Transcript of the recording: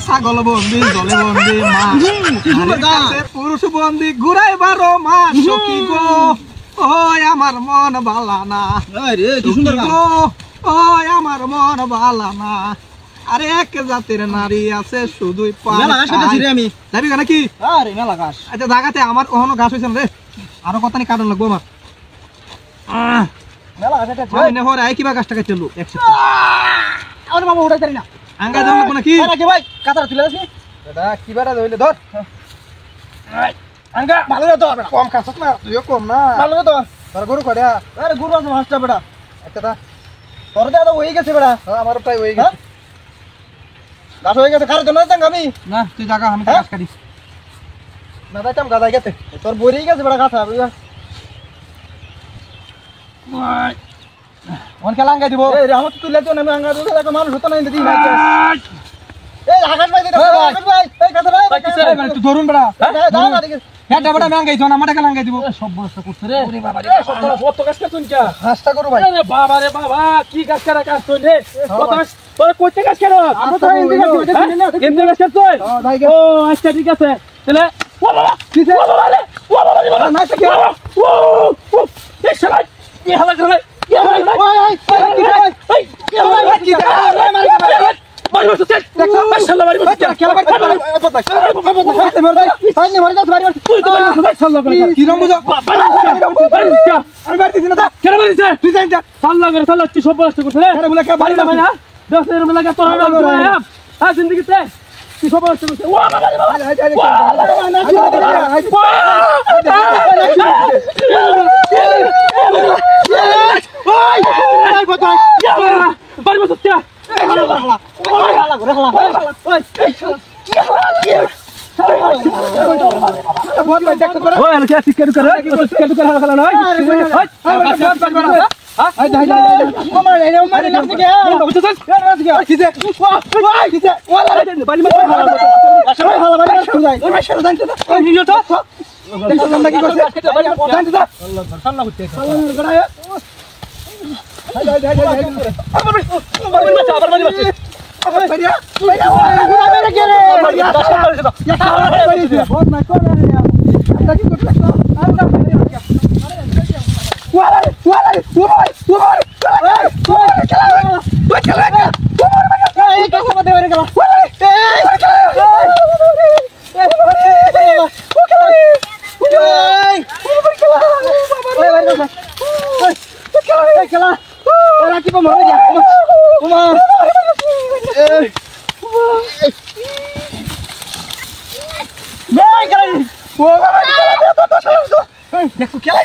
ছাগল বন্দি জলে বন্দি পুরুষ বন্দি ঘুরাই বারো মাস সখী গো ওই আমার মন বালা না ওই আমার মন বালা না আরে এক জাতের নারী আছে শুধুই আমি যাবি নাকি আচ্ছা জায়গাতে আমার কখনো ঘাস হয়েছে রে আরো কত কাটন লাগবো আমার কিবা গাছটা কাটতে বাবা উঠাই না আঙ্গা যাও নাকি ভাই কাতার তুলে আসি কিবাটা ধরলে ধর আঙ্গা ভালো তো কম খাস না তুইও কম না ভালো তো তোর গরু কড়া আরে গরু আছে হাঁসটা বেটা আচ্ছা তোর দাদা হয়ে গেছে বেটা আমার প্রায় হয়ে গেছে গাছ হয়ে গেছে কার জন্য আমি না তুই জায়গা আমি গাছ কাটি না যাইতাম গাছ গেছে তোর বইরেই গেছে বেটা গাছ মন খেলা আঙ্গাই দিব এই আমার তো তুলে তো আমি আঙ্গা দিব একটা মানুষ হতো না দিই এই আকাশ ভাই দেখো আকাশ ভাই এই কথা ভাই তুই ধরুন বড়া দাঁড়া না দেখি হেডা বড়া আমি আঙ্গাই জন আমাটা খেলা আঙ্গাই দিব সব বস্তা করছ রে ওরে বাবা রে সব কত গাছ কাটছুন কি হাসটা করো ভাই আরে বাবা রে বাবা কি গাছ কাটা কাটছুন রে কত গাছ তোর কইতে গাছ কাটো আমরা তো এন্ডি গাছ দিতে না এন্ডি গাছ কাটছুন ও আচ্ছা ঠিক আছে তাহলে ও বাবা কি রে ও বাবা রে ও বাবা রে বাবা না কি ও এই শালা কি হালা করে দেখো খেলা